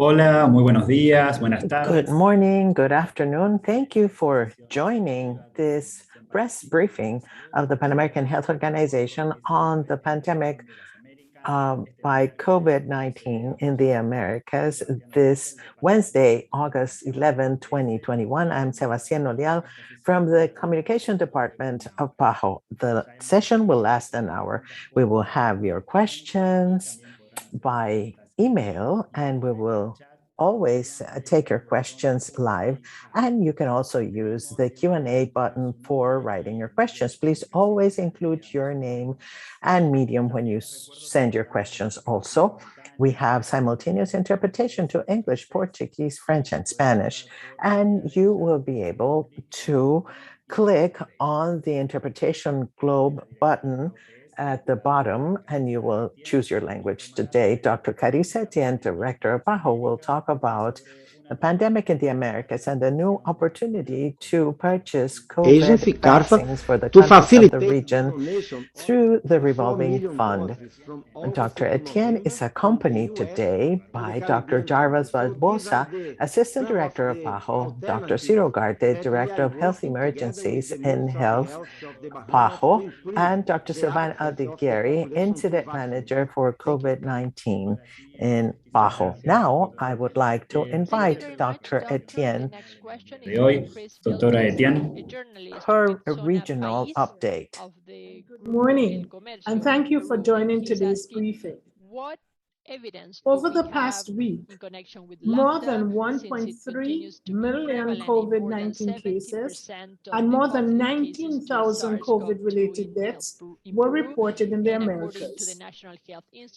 Hola, muy buenos días, buenas tardes. Good morning, good afternoon. Thank you for joining this press briefing of the Pan American Health Organization on the pandemic by COVID-19 in the Americas this Wednesday, August 11, 2021. I'm Sebastián Olial from the Communication Department of PAHO. The session will last an hour. We will have your questions by email, and we will always take your questions live, and you can also use the Q&A button for writing your questions. Please always include your name and medium when you send your questions. Also, we have simultaneous interpretation to English, Portuguese, French, and Spanish, and you will be able to click on the interpretation globe button at the bottom, and you will choose your language. Today, Dr. Carissa Etienne, Director of PAHO, will talk about the pandemic in the Americas and the new opportunity to purchase COVID vaccines for the countries of the region through the revolving fund. Dr. Etienne is accompanied today by Dr. Jarvis Barbosa, Assistant Director of PAHO, Dr. Ciro Garte, Director of Health Emergencies in Health, PAHO, and Dr. Silvana Aldigueri, Incident Manager for COVID-19 in PAHO. Now, I would like to invite Dr. Etienne De hoy, doctora Etienne. her regional update. Good morning, and thank you for joining today's briefing. Over the past week, more than 1.3 million COVID-19 cases and more than 19,000 COVID-related deaths were reported in the Americas.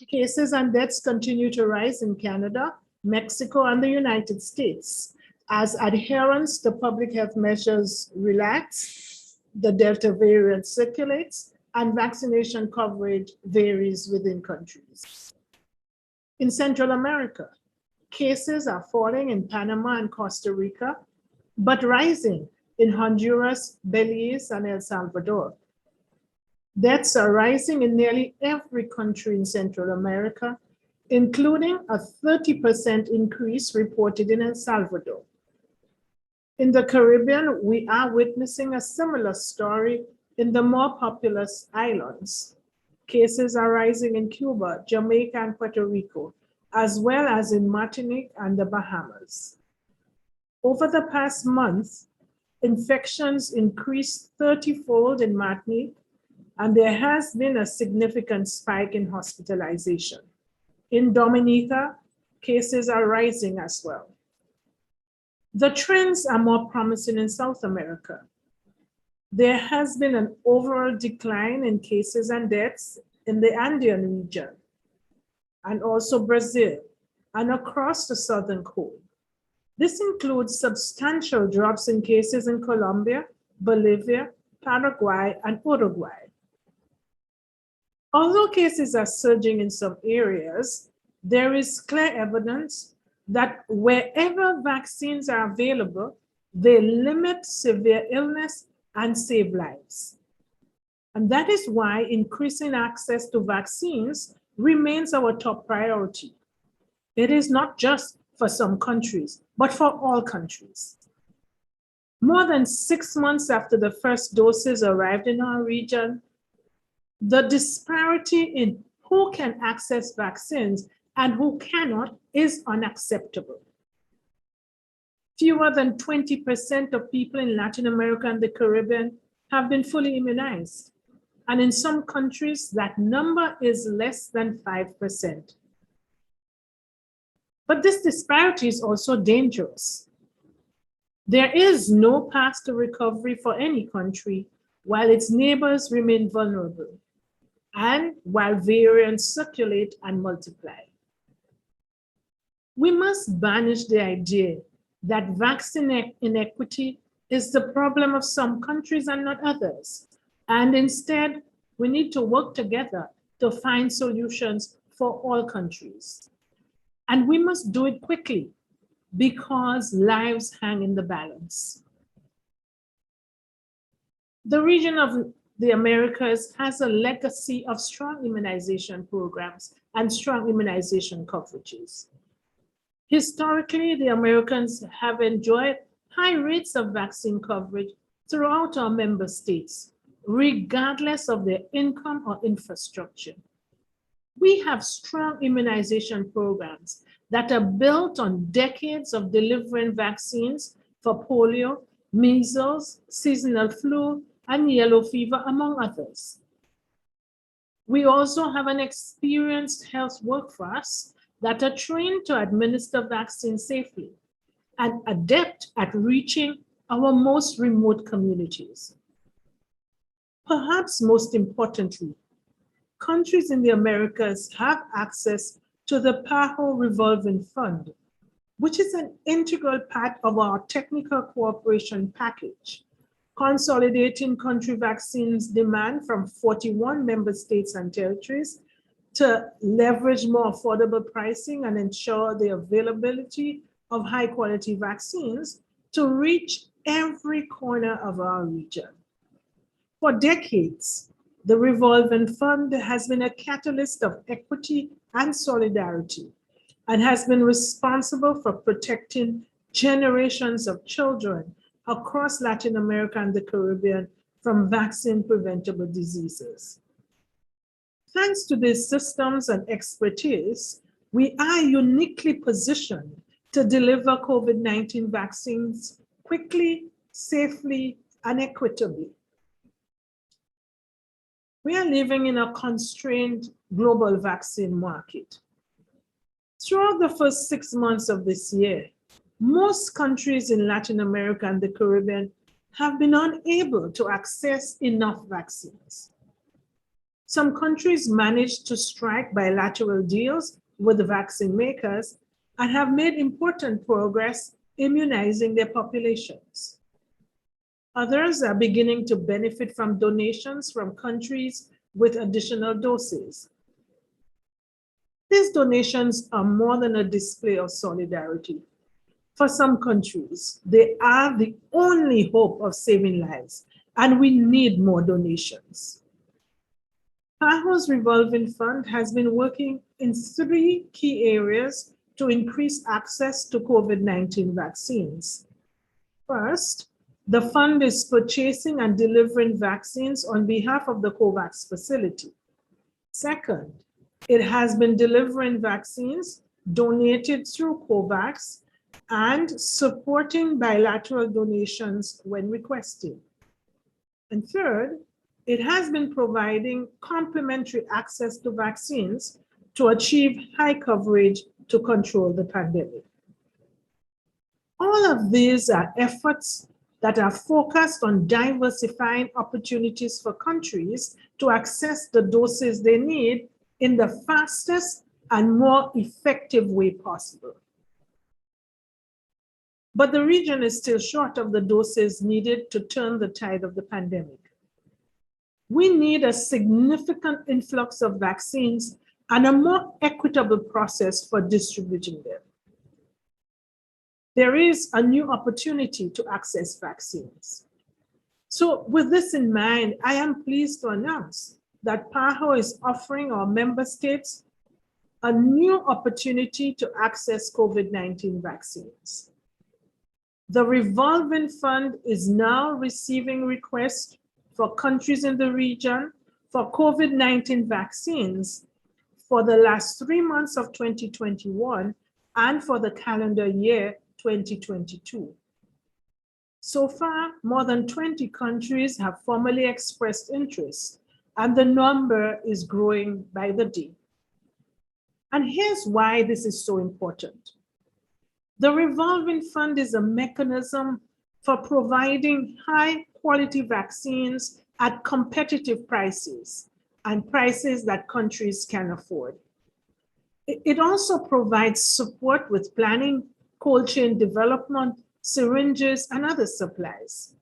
Cases and deaths continue to rise in Canada, Mexico, and the United States as adherence to public health measures relax, the Delta variant circulates, and vaccination coverage varies within countries. In Central America, cases are falling in Panama and Costa Rica, but rising in Honduras, Belize, and El Salvador. Deaths are rising in nearly every country in Central America, including a 30% increase reported in El Salvador. In the Caribbean, we are witnessing a similar story in the more populous islands. Cases are rising in Cuba, Jamaica, and Puerto Rico, as well as in Martinique and the Bahamas. Over the past month, infections increased 30-fold in Martinique, and there has been a significant spike in hospitalization. In Dominica, cases are rising as well. The trends are more promising in South America. There has been an overall decline in cases and deaths in the Andean region, and also Brazil, and across the Southern Cone. This includes substantial drops in cases in Colombia, Bolivia, Paraguay, and Uruguay. Although cases are surging in some areas, there is clear evidence that wherever vaccines are available, they limit severe illness and save lives. And that is why increasing access to vaccines remains our top priority. It is not just for some countries, but for all countries. More than 6 months after the first doses arrived in our region, the disparity in who can access vaccines and who cannot is unacceptable. Fewer than 20% of people in Latin America and the Caribbean have been fully immunized. And in some countries, that number is less than 5%. But this disparity is also dangerous. There is no path to recovery for any country while its neighbors remain vulnerable and while variants circulate and multiply. We must banish the idea that vaccine inequity is the problem of some countries and not others. And instead, we need to work together to find solutions for all countries. And we must do it quickly because lives hang in the balance. The region of the Americas has a legacy of strong immunization programs and strong immunization coverages. Historically, the Americans have enjoyed high rates of vaccine coverage throughout our member states, regardless of their income or infrastructure. We have strong immunization programs that are built on decades of delivering vaccines for polio, measles, seasonal flu, and yellow fever, among others. We also have an experienced health workforce that are trained to administer vaccines safely and adept at reaching our most remote communities. Perhaps most importantly, countries in the Americas have access to the PAHO revolving fund, which is an integral part of our technical cooperation package, consolidating country vaccines demand from 41 member states and territories to leverage more affordable pricing and ensure the availability of high quality vaccines to reach every corner of our region. For decades, the revolving fund has been a catalyst of equity and solidarity and has been responsible for protecting generations of children across Latin America and the Caribbean from vaccine-preventable diseases. Thanks to these systems and expertise, we are uniquely positioned to deliver COVID-19 vaccines quickly, safely, and equitably. We are living in a constrained global vaccine market. Throughout the first 6 months of this year, most countries in Latin America and the Caribbean have been unable to access enough vaccines. Some countries managed to strike bilateral deals with the vaccine makers and have made important progress immunizing their populations. Others are beginning to benefit from donations from countries with additional doses. These donations are more than a display of solidarity. For some countries, they are the only hope of saving lives, and we need more donations. PAHO's revolving fund has been working in 3 key areas to increase access to COVID-19 vaccines. First, the fund is purchasing and delivering vaccines on behalf of the COVAX facility. Second, it has been delivering vaccines donated through COVAX and supporting bilateral donations when requested. And third, it has been providing complementary access to vaccines to achieve high coverage to control the pandemic. All of these are efforts that are focused on diversifying opportunities for countries to access the doses they need in the fastest and more effective way possible. But the region is still short of the doses needed to turn the tide of the pandemic. We need a significant influx of vaccines and a more equitable process for distributing them. There is a new opportunity to access vaccines. So with this in mind, I am pleased to announce that PAHO is offering our member states a new opportunity to access COVID-19 vaccines. The revolving fund is now receiving requests for countries in the region for COVID-19 vaccines for the last 3 months of 2021 and for the calendar year 2022. So far, more than 20 countries have formally expressed interest, and the number is growing by the day. And here's why this is so important. The revolving fund is a mechanism for providing high quality vaccines at competitive prices and prices that countries can afford. It also provides support with planning, cold chain development, syringes, and other supplies.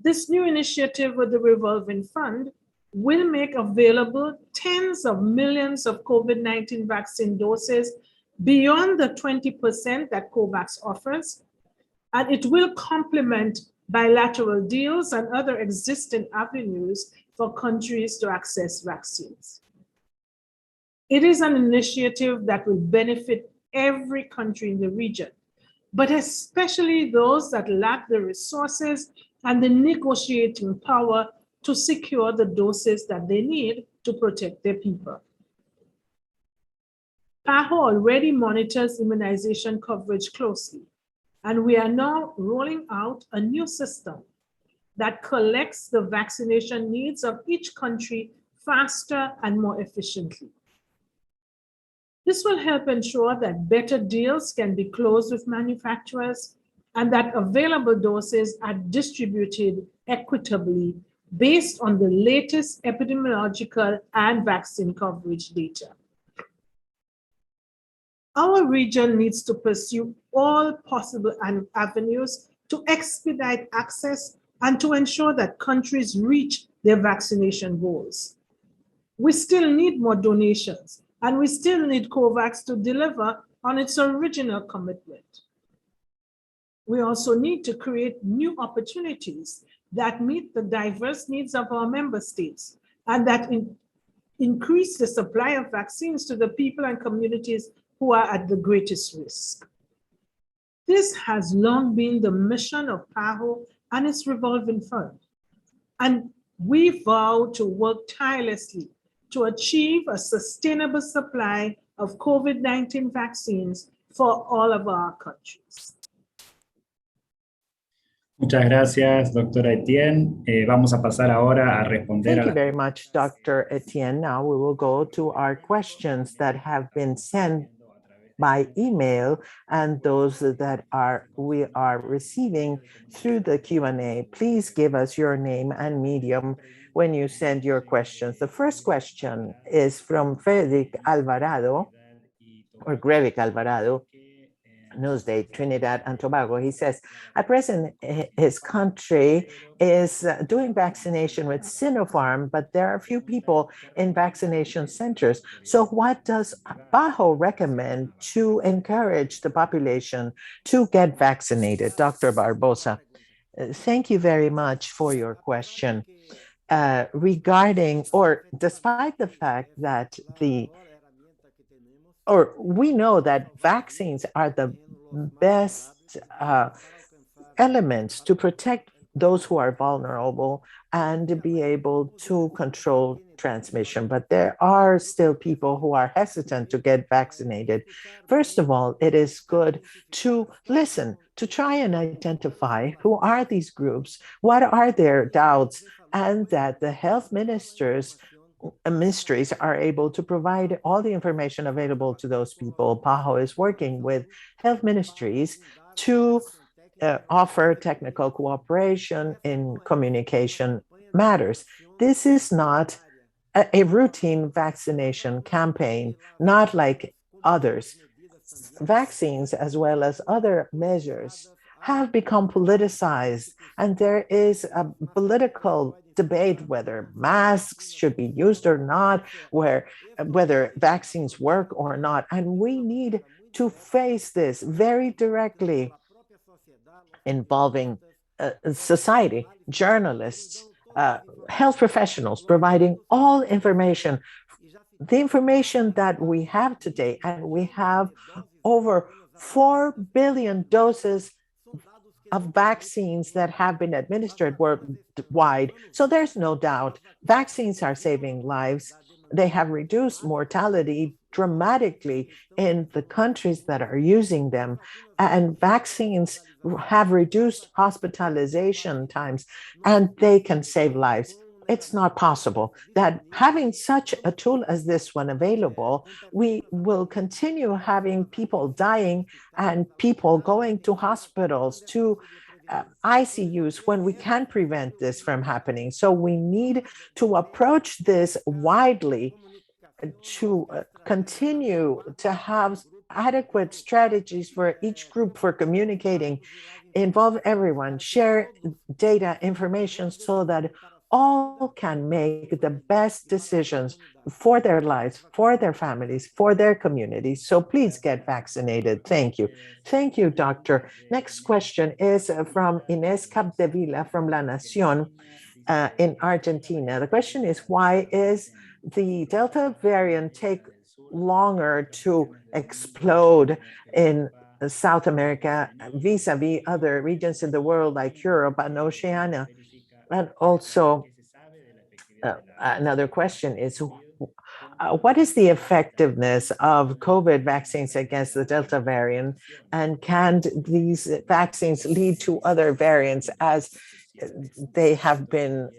This new initiative with the revolving fund will make available tens of millions of COVID-19 vaccine doses beyond the 20% that COVAX offers, and it will complement bilateral deals and other existing avenues for countries to access vaccines. It is an initiative that will benefit every country in the region, but especially those that lack the resources and the negotiating power to secure the doses that they need to protect their people. PAHO already monitors immunization coverage closely, and we are now rolling out a new system that collects the vaccination needs of each country faster and more efficiently. This will help ensure that better deals can be closed with manufacturers and that available doses are distributed equitably based on the latest epidemiological and vaccine coverage data. Our region needs to pursue all possible avenues to expedite access and to ensure that countries reach their vaccination goals. We still need more donations, and we still need COVAX to deliver on its original commitment. We also need to create new opportunities that meet the diverse needs of our member states and that increase the supply of vaccines to the people and communities who are at the greatest risk. This has long been the mission of PAHO and its revolving fund. And we vow to work tirelessly to achieve a sustainable supply of COVID-19 vaccines for all of our countries. Muchas gracias, doctora Etienne. Vamos a pasar ahora a responder. Thank you very much, Dr. Etienne. Now we will go to our questions that have been sent by email and those that we are receiving through the Q&A. Please give us your name and medium when you send your questions. The first question is from Frederick Alvarado, or Grevic Alvarado, Newsday, Trinidad and Tobago. He says, at present, his country is doing vaccination with Sinopharm, but there are few people in vaccination centers. So what does PAHO recommend to encourage the population to get vaccinated? Dr. Barbosa, thank you very much for your question. Regarding, or despite the fact that we know that vaccines are the best elements to protect those who are vulnerable and to be able to control transmission. But there are still people who are hesitant to get vaccinated. First of all, it is good to listen, to try and identify who are these groups, what are their doubts, and that the health ministries are able to provide all the information available to those people. PAHO is working with health ministries to offer technical cooperation in communication matters. This is not a routine vaccination campaign, not like others. Vaccines, as well as other measures, have become politicized, and there is a political debate whether masks should be used or not, whether vaccines work or not. And we need to face this very directly, involving society, journalists, health professionals, providing all information, the information that we have today. And we have over 4 billion doses of vaccines that have been administered worldwide. So there's no doubt vaccines are saving lives. They have reduced mortality dramatically in the countries that are using them. And vaccines have reduced hospitalization times, and they can save lives. It's not possible that having such a tool as this one available, we will continue having people dying and people going to hospitals, to ICUs, when we can prevent this from happening. So we need to approach this widely, to continue to have adequate strategies for each group for communicating, involve everyone, share data, information, so that all can make the best decisions for their lives, for their families, for their communities. So please get vaccinated. Thank you. Thank you, Doctor. Next question is from Inés Capdevila from La Nación in Argentina. The question is, why is the Delta variant longer to explode in South America vis-a-vis other regions in the world like Europe and Oceania. And also, another question is what is the effectiveness of COVID vaccines against the Delta variant? And can these vaccines lead to other variants as they have been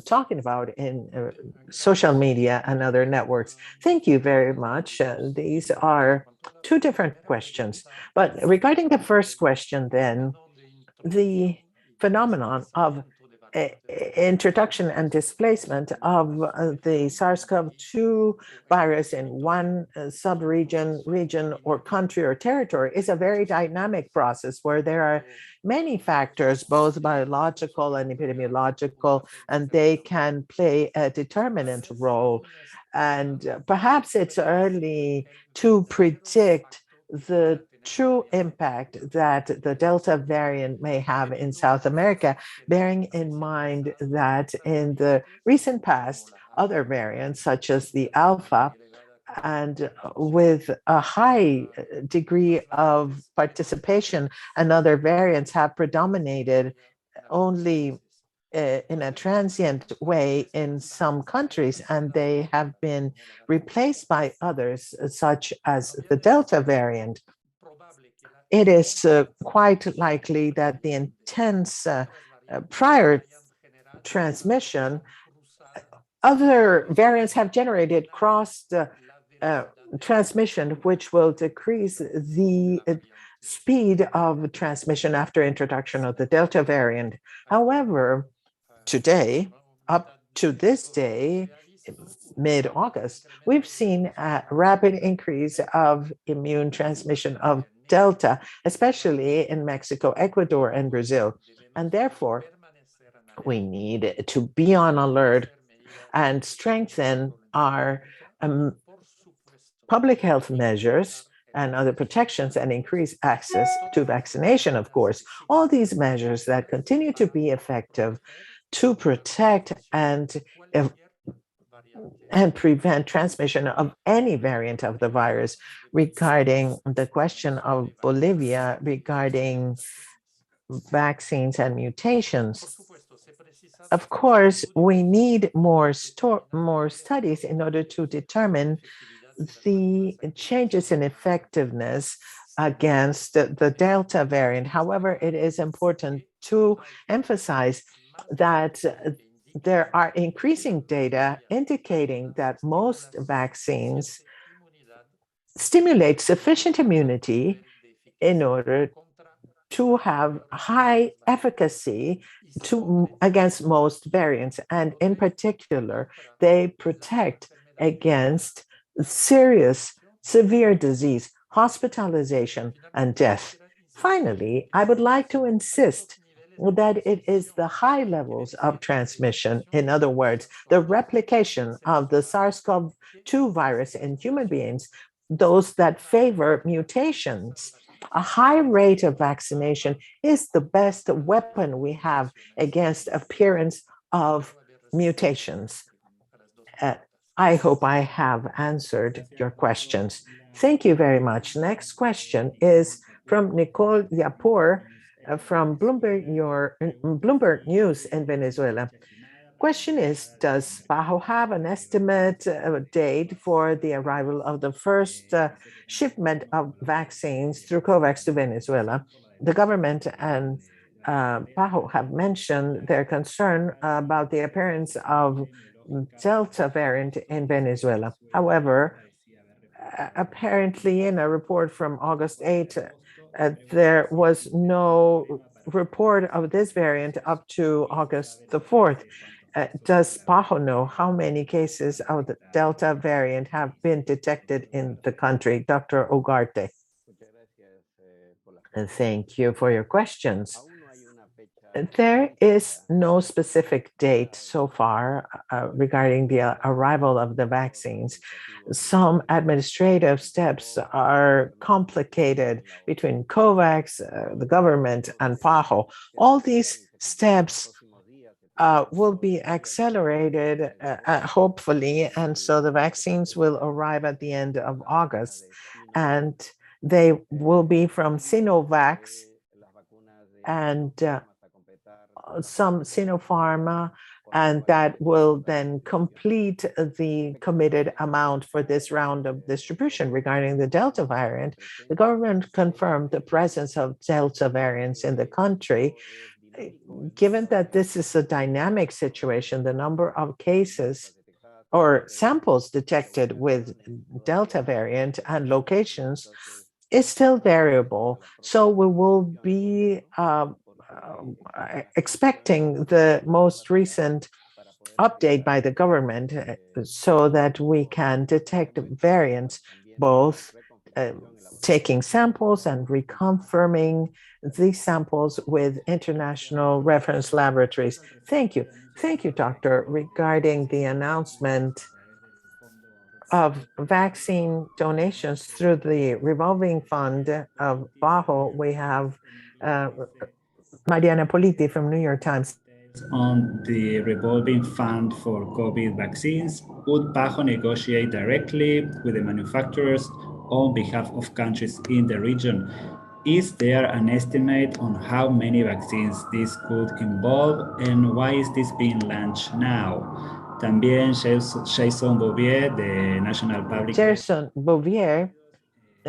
talking about in social media and other networks? Thank you very much. These are two different questions. But regarding the first question, then, the phenomenon of introduction and displacement of the SARS-CoV-2 virus in one sub-region, region, or country or territory is a very dynamic process where there are many factors, both biological and epidemiological, and they can play a determinant role. And perhaps it's early to predict the true impact that the Delta variant may have in South America, bearing in mind that in the recent past, other variants such as the Alpha and with a high degree of participation, and other variants have predominated only in a transient way in some countries, and they have been replaced by others, such as the Delta variant. It is quite likely that the intense prior transmission, other variants have generated cross transmission, which will decrease the speed of transmission after introduction of the Delta variant. However, today, up to this day, mid-August, we've seen a rapid increase of immune transmission of Delta, especially in Mexico, Ecuador, and Brazil. And therefore, we need to be on alert and strengthen our public health measures and other protections and increase access to vaccination, of course. All these measures that continue to be effective to protect and prevent transmission of any variant of the virus. Regarding the question of Bolivia, regarding vaccines and mutations, of course, we need more studies in order to determine the changes in effectiveness against the Delta variant. However, it is important to emphasize that there are increasing data indicating that most vaccines stimulate sufficient immunity in order to have high efficacy against most variants. And in particular, they protect against serious, severe disease, hospitalization, and death. Finally, I would like to insist that it is the high levels of transmission, in other words, the replication of the SARS-CoV-2 virus in human beings, those that favor mutations. A high rate of vaccination is the best weapon we have against appearance of mutations. I hope I have answered your questions. Thank you very much. Next question is from Nicole Yapur from Bloomberg News in Venezuela. Question is, does PAHO have an estimate date for the arrival of the first shipment of vaccines through COVAX to Venezuela? The government and PAHO have mentioned their concern about the appearance of Delta variant in Venezuela. However, apparently in a report from August 8th, there was no report of this variant up to August the 4th. Does PAHO know how many cases of the Delta variant have been detected in the country? Dr. Ugarte. And thank you for your questions. There is no specific date so far regarding the arrival of the vaccines. Some administrative steps are complicated between COVAX, the government, and PAHO. All these steps will be accelerated, hopefully, and so the vaccines will arrive at the end of August, and they will be from Sinovac and some Sinopharma, and that will then complete the committed amount for this round of distribution. Regarding the Delta variant, the government confirmed the presence of Delta variants in the country. Given that this is a dynamic situation, the number of cases or samples detected with Delta variant and locations is still variable. So we will be expecting the most recent update by the government so that we can detect variants, both taking samples and reconfirming these samples with international reference laboratories. Thank you. Thank you, Doctor. Regarding the announcement of vaccine donations through the revolving fund of PAHO, we have Mariana Politi from New York Times. On the revolving fund for COVID vaccines, would PAHO negotiate directly with the manufacturers on behalf of countries in the region? Is there an estimate on how many vaccines this could involve, and why is this being launched now? También Jason Bouvier, the National Public Jason Bouvier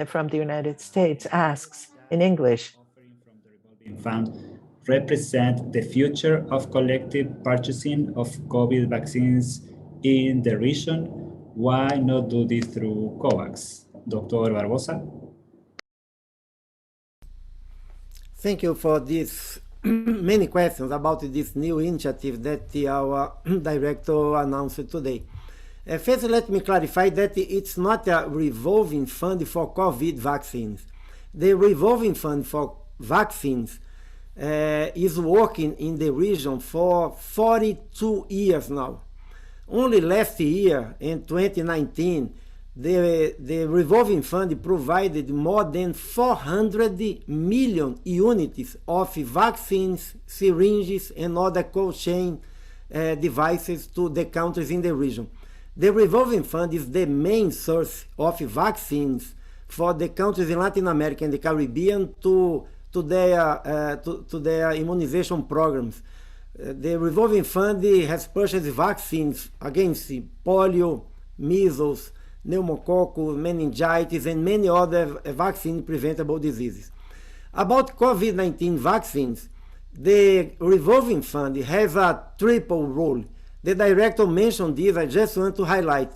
from the United States asks in English, fund represent the future of collective purchasing of COVID vaccines in the region? Why not do this through COVAX? Dr. Barbosa? Thank you for these many questions about this new initiative that our director announced today. First, let me clarify that it's not a revolving fund for COVID vaccines. The revolving fund for vaccines is working in the region for 42 years now. Only last year, in 2019, the revolving fund provided more than 400 million units of vaccines, syringes, and other cold chain devices to the countries in the region. The revolving fund is the main source of vaccines for the countries in Latin America and the Caribbean to their immunization programs. The revolving fund has purchased vaccines against polio, measles, pneumococcus, meningitis, and many other vaccine-preventable diseases. About COVID-19 vaccines, the revolving fund has a triple role. The director mentioned this, I just want to highlight.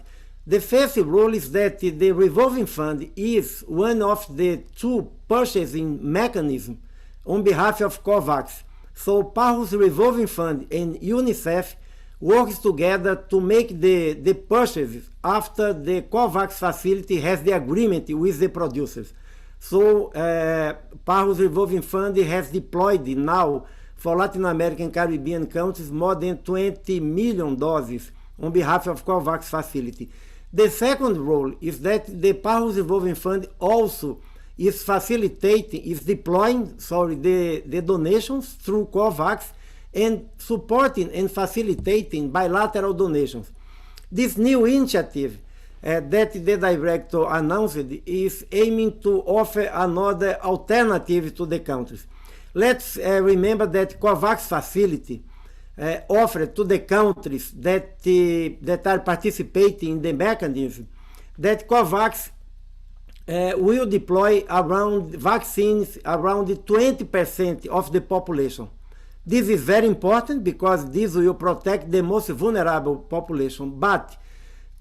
The first role is that the revolving fund is one of the two purchasing mechanisms on behalf of COVAX. So PAHO's revolving fund and UNICEF works together to make the purchases after the COVAX facility has the agreement with the producers. So PAHO's revolving fund has deployed now for Latin American and Caribbean countries more than 20 million doses on behalf of COVAX facility. The second role is that the PAHO's revolving fund also is deploying the donations through COVAX and supporting and facilitating bilateral donations. This new initiative that the director announced is aiming to offer another alternative to the countries. Let's remember that COVAX facility offered to the countries that are participating in the mechanism that COVAX will deploy vaccines around 20% of the population. This is very important because this will protect the most vulnerable population. But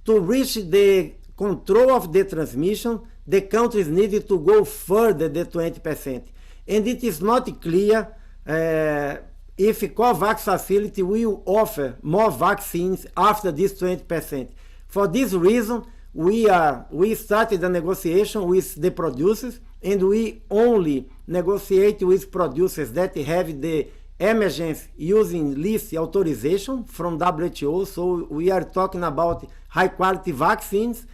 to reach the control of the transmission, the countries needed to go further than 20%. And it is not clear if COVAX facility will offer more vaccines after this 20%. For this reason, we started a negotiation with the producers, and we only negotiate with producers that have the emergency using list authorization from WHO. So we are talking about high quality vaccines,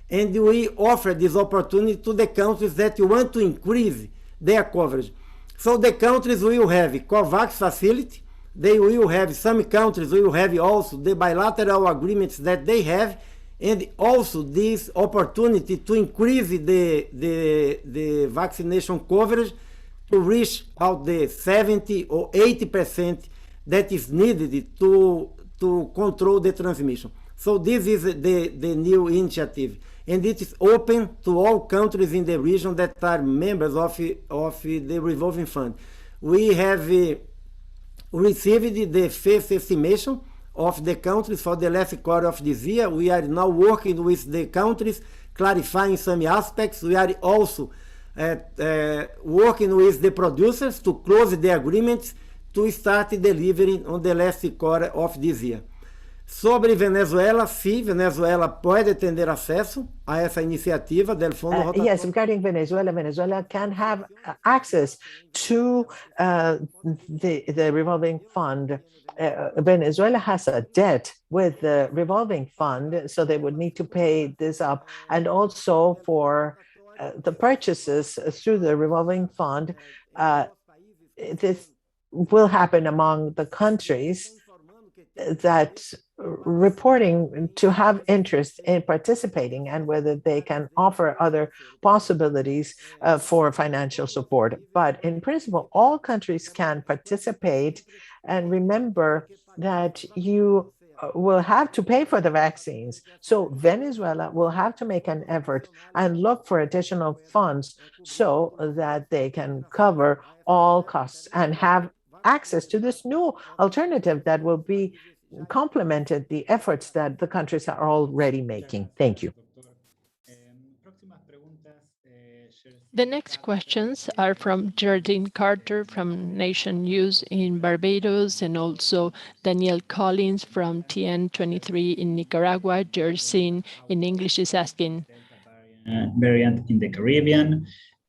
and we offer this opportunity to the countries that want to increase their coverage. So the countries will have COVAX facility they will have, some countries will have also the bilateral agreements that they have, and also this opportunity to increase the vaccination coverage to reach out the 70 or 80% that is needed to control the transmission. So this is the new initiative, and it is open to all countries in the region that are members of the revolving fund. We have received the first estimation of the countries for the last quarter of this year. We are now working with the countries, clarifying some aspects. We are also working with the producers to close the agreements to start delivering on the last quarter of this year. Sobre Venezuela, sim, Venezuela pode ter acesso a essa iniciativa del Fundo Rotatório. Yes, regarding Venezuela, Venezuela can have access to the revolving fund. Venezuela has a debt with the revolving fund, so they would need to pay this up. And also for the purchases through the revolving fund, this will happen among the countries that reporting to have interest in participating and whether they can offer other possibilities for financial support. But in principle, all countries can participate. And remember that you will have to pay for the vaccines. So Venezuela will have to make an effort and look for additional funds so that they can cover all costs and have access to this new alternative that will be complemented the efforts that the countries are already making. Thank you. The next questions are from Geraldine Carter from Nation News in Barbados, and also Danielle Collins from TN23 in Nicaragua. Jersey in English is asking. Variant in the Caribbean.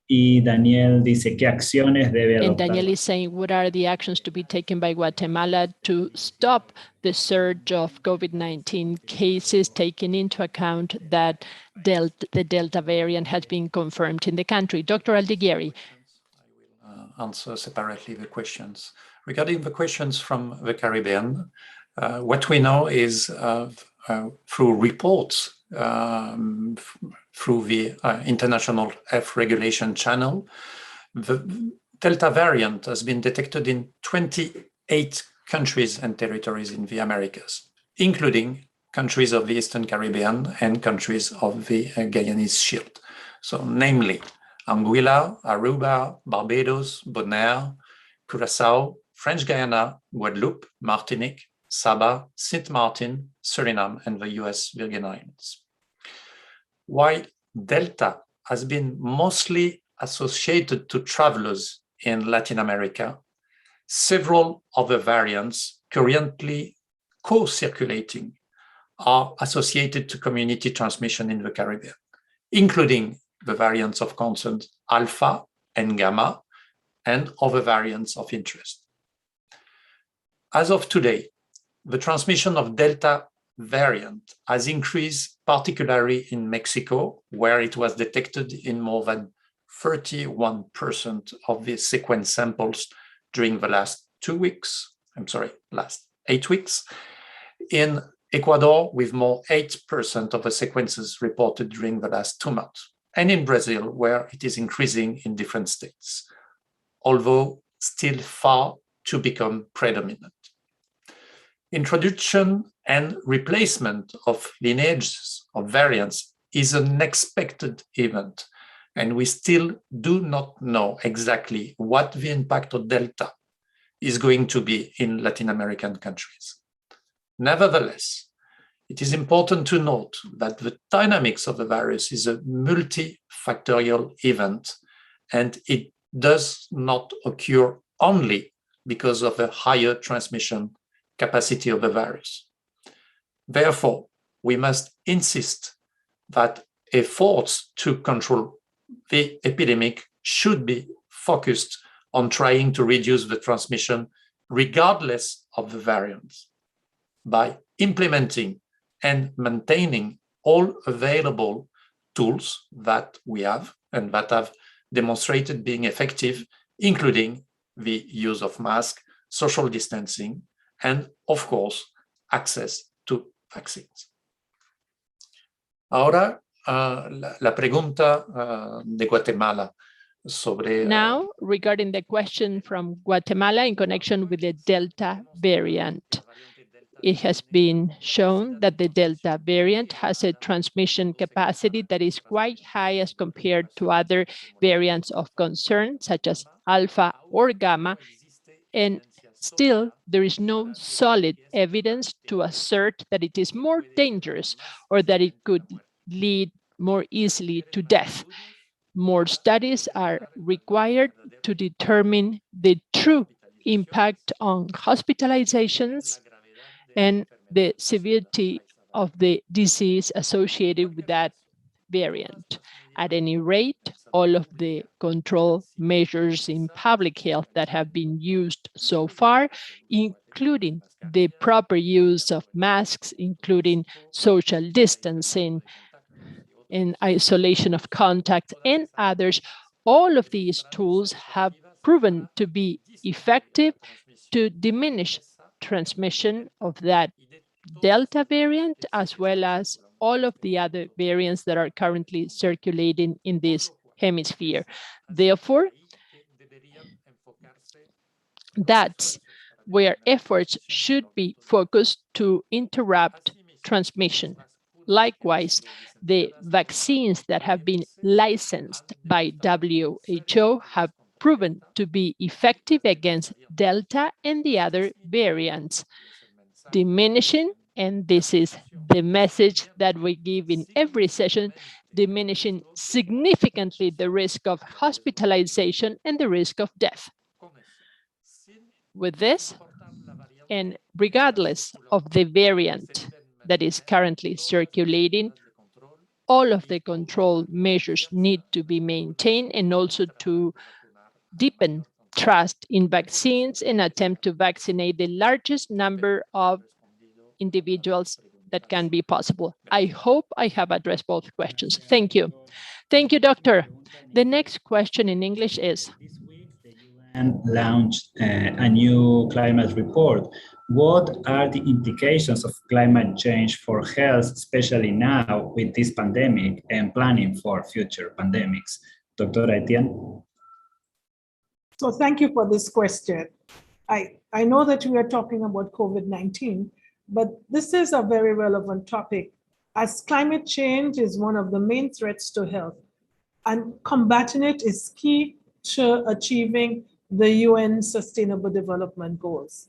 Y Daniel dice, ¿qué acciones debe adoptar? And Daniel is saying, what are the actions to be taken by Guatemala to stop the surge of COVID-19 cases, taking into account that the Delta variant has been confirmed in the country? Dr. Aldigueri. I will answer separately the questions. Regarding the questions from the Caribbean, what we know is through reports through the International Health Regulation Channel, the Delta variant has been detected in 28 countries and territories in the Americas, including countries of the Eastern Caribbean and countries of the Guyanese Shield. So namely, Anguilla, Aruba, Barbados, Bonaire, Curaçao, French Guiana, Guadeloupe, Martinique, Saba, Sint Maarten, Suriname, and the US Virgin Islands. While Delta has been mostly associated to travelers in Latin America, several other variants currently co-circulating are associated to community transmission in the Caribbean, including the variants of concern Alpha and Gamma and other variants of interest. As of today, the transmission of Delta variant has increased, particularly in Mexico, where it was detected in more than 31% of the sequence samples during the last 8 weeks. In Ecuador, with more 8% of the sequences reported during the last 2 months. And in Brazil, where it is increasing in different states, although still far to become predominant. Introduction and replacement of lineages of variants is an expected event, and we still do not know exactly what the impact of Delta is going to be in Latin American countries. Nevertheless, it is important to note that the dynamics of the virus is a multifactorial event, and it does not occur only because of a higher transmission capacity of the virus. Therefore, we must insist that efforts to control the epidemic should be focused on trying to reduce the transmission regardless of the variants by implementing and maintaining all available tools that we have and that have demonstrated being effective, including the use of masks, social distancing, and of course, access to vaccines. Ahora, la pregunta de Guatemala sobre... Now, regarding the question from Guatemala in connection with the Delta variant. It has been shown that the Delta variant has a transmission capacity that is quite high as compared to other variants of concern, such as Alpha or Gamma, and still there is no solid evidence to assert that it is more dangerous or that it could lead more easily to death. More studies are required to determine the true impact on hospitalizations and the severity of the disease associated with that variant. At any rate, all of the control measures in public health that have been used so far, including the proper use of masks, including social distancing and isolation of contact and others, all of these tools have proven to be effective to diminish transmission of that Delta variant, as well as all of the other variants that are currently circulating in this hemisphere. Therefore, that's where efforts should be focused to interrupt transmission. Likewise, the vaccines that have been licensed by WHO have proven to be effective against Delta and the other variants, diminishing, and this is the message that we give in every session, diminishing significantly the risk of hospitalization and the risk of death. With this, and regardless of the variant that is currently circulating, all of the control measures need to be maintained, and also to deepen trust in vaccines and attempt to vaccinate the largest number of individuals that can be possible. I hope I have addressed both questions. Thank you. Thank you, Doctor. The next question in English is, and launched a new climate report. What are the implications of climate change for health, especially now with this pandemic and planning for future pandemics? Dr. Etienne? So thank you for this question. I know that we are talking about COVID-19, but this is a very relevant topic, as climate change is one of the main threats to health, and combating it is key to achieving the UN Sustainable Development Goals.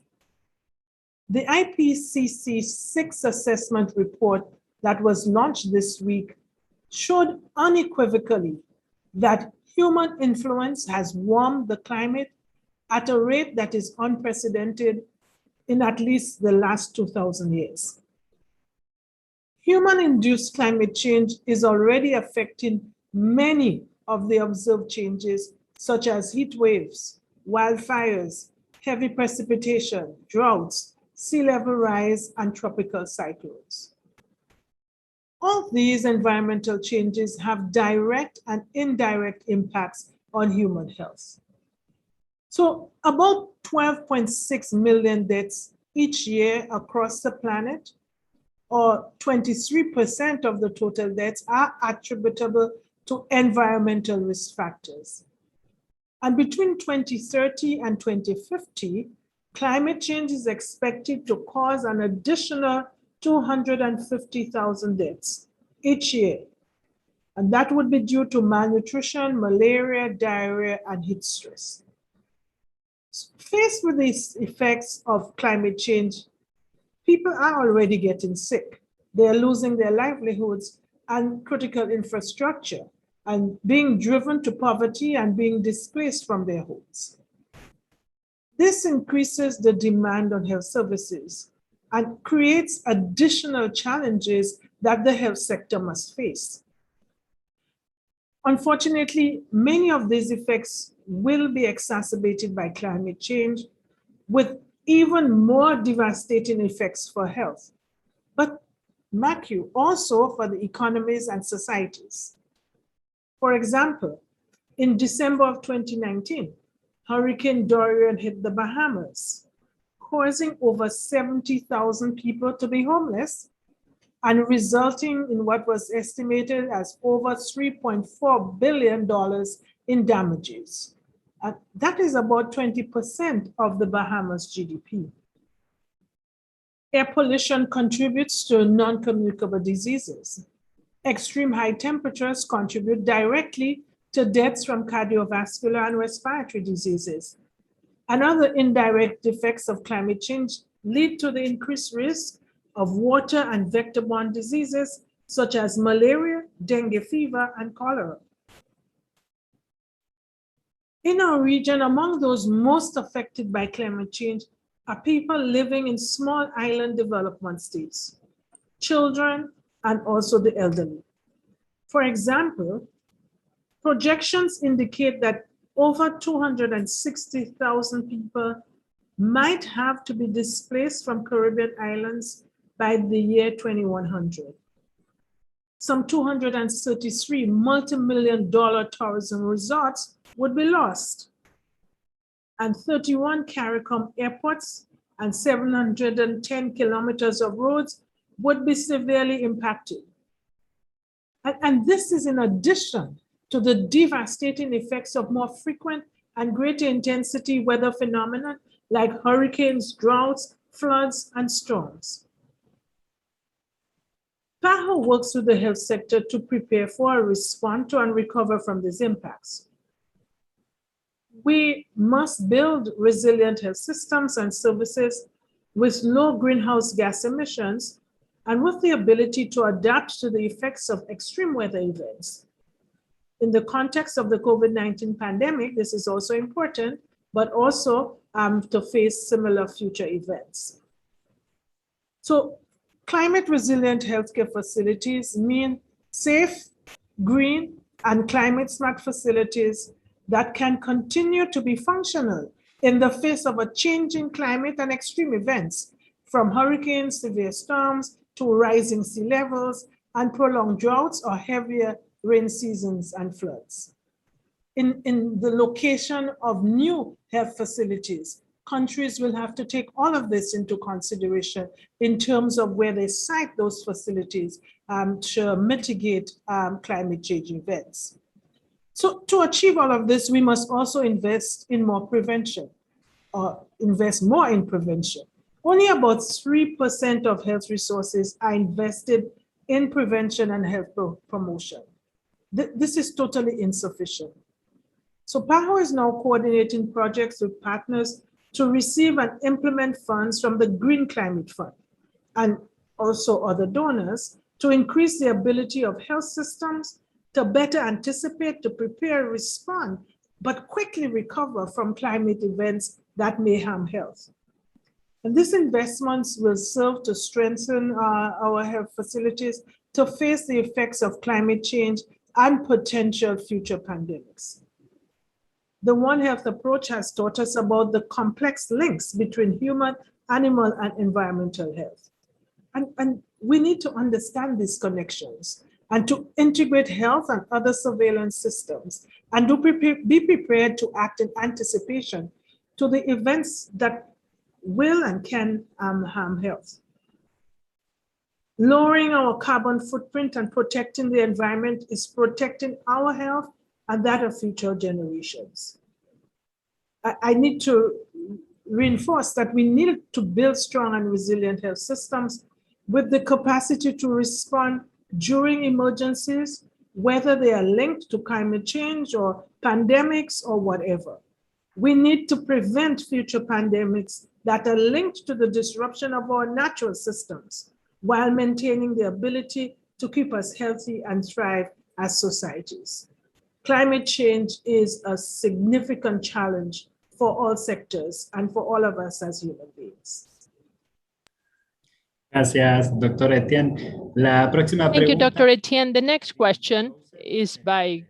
The IPCC 6th assessment report that was launched this week showed unequivocally that human influence has warmed the climate at a rate that is unprecedented in at least the last 2,000 years. Human-induced climate change is already affecting many of the observed changes, such as heat waves, wildfires, heavy precipitation, droughts, sea level rise, and tropical cyclones. All these environmental changes have direct and indirect impacts on human health. So about 12.6 million deaths each year across the planet, or 23% of the total deaths, are attributable to environmental risk factors. And between 2030 and 2050, climate change is expected to cause an additional 250,000 deaths each year. And that would be due to malnutrition, malaria, diarrhea, and heat stress. Faced with these effects of climate change, people are already getting sick. They're losing their livelihoods and critical infrastructure, and being driven to poverty and being displaced from their homes. This increases the demand on health services and creates additional challenges that the health sector must face. Unfortunately, many of these effects will be exacerbated by climate change, with even more devastating effects for health, but mark you, also for the economies and societies. For example, in December of 2019, Hurricane Dorian hit the Bahamas, causing over 70,000 people to be homeless and resulting in what was estimated as over $3.4 billion in damages. That is about 20% of the Bahamas GDP. Air pollution contributes to non-communicable diseases. Extreme high temperatures contribute directly to deaths from cardiovascular and respiratory diseases. And other indirect effects of climate change lead to the increased risk of water and vector-borne diseases such as malaria, dengue fever, and cholera. In our region, among those most affected by climate change are people living in small island development states, children, and also the elderly. For example, projections indicate that over 260,000 people might have to be displaced from Caribbean islands by the year 2100. Some 233 multi-million-dollar tourism resorts would be lost, and 31 CARICOM airports and 710 kilometers of roads would be severely impacted. And this is in addition to the devastating effects of more frequent and greater intensity weather phenomena like hurricanes, droughts, floods, and storms. PAHO works with the health sector to prepare for, respond to, and recover from these impacts. We must build resilient health systems and services with low greenhouse gas emissions and with the ability to adapt to the effects of extreme weather events. In the context of the COVID-19 pandemic, this is also important, but also to face similar future events. So climate resilient healthcare facilities mean safe, green, and climate smart facilities that can continue to be functional in the face of a changing climate and extreme events, from hurricanes, severe storms, to rising sea levels and prolonged droughts or heavier rain seasons and floods. In the location of new health facilities, countries will have to take all of this into consideration in terms of where they site those facilities to mitigate climate change events. So to achieve all of this, we must also invest in more prevention, or invest more in prevention. Only about 3% of health resources are invested in prevention and health promotion. This is totally insufficient. So PAHO is now coordinating projects with partners to receive and implement funds from the Green Climate Fund and also other donors to increase the ability of health systems to better anticipate, to prepare, respond, but quickly recover from climate events that may harm health. And these investments will serve to strengthen our health facilities to face the effects of climate change and potential future pandemics. The One Health approach has taught us about the complex links between human, animal, and environmental health. And we need to understand these connections and to integrate health and other surveillance systems and to be prepared to act in anticipation to the events that will and can harm health. Lowering our carbon footprint and protecting the environment is protecting our health and that of future generations. I need to reinforce that we need to build strong and resilient health systems with the capacity to respond during emergencies, whether they are linked to climate change or pandemics or whatever. We need to prevent future pandemics that are linked to the disruption of our natural systems while maintaining the ability to keep us healthy and thrive as societies. Climate change is a significant challenge for all sectors and for all of us as human beings. Gracias, Dr. Etienne. La próxima Thank you, pregunta. Dr. Etienne. The next question is by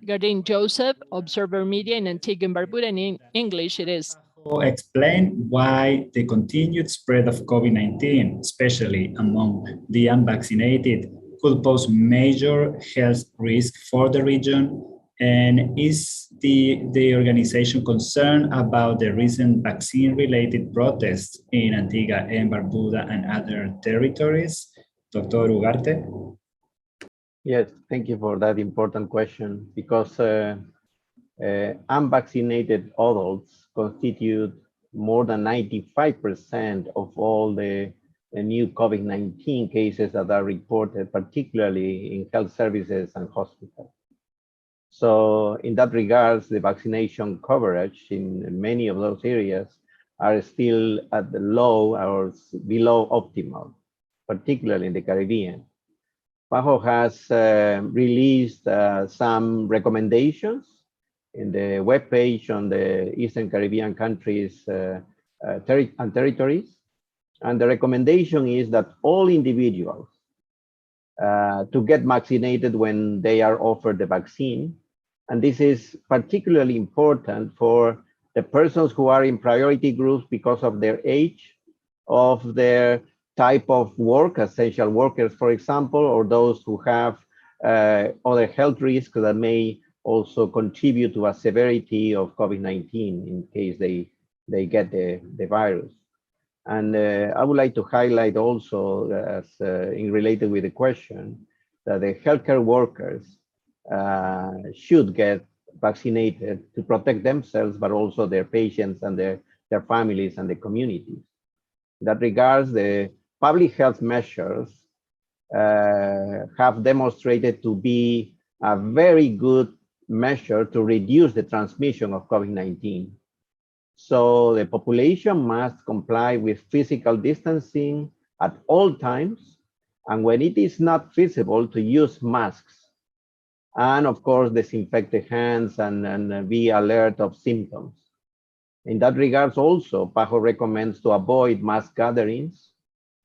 Gardine Joseph, Observer Media in Antigua and Barbuda. In English, it is. Explain why the continued spread of COVID-19, especially among the unvaccinated, could pose major health risk for the region, And is the organization concerned about the recent vaccine-related protests in Antigua and Barbuda and other territories? Dr. Ugarte? Yes, thank you for that important question, because unvaccinated adults constitute more than 95% of all the new COVID-19 cases that are reported, particularly in health services and hospitals. So in that regards, the vaccination coverage in many of those areas are still at the low or below optimal, particularly in the Caribbean. PAHO has released some recommendations in the webpage on the Eastern Caribbean countries and territories. And the recommendation is that all individuals to get vaccinated when they are offered the vaccine. And this is particularly important for the persons who are in priority groups because of their age, of their type of work, essential workers, for example, or those who have other health risks that may also contribute to a severity of COVID-19 in case they get the virus. And I would like to highlight also, as in related with the question, that the healthcare workers should get vaccinated to protect themselves, but also their patients and their families and the communities. In that regards, the public health measures have demonstrated to be a very good measure to reduce the transmission of COVID-19. So the population must comply with physical distancing at all times, and when it is not feasible, to use masks. And of course, disinfect the hands and be alert of symptoms. In that regards also, PAHO recommends to avoid mass gatherings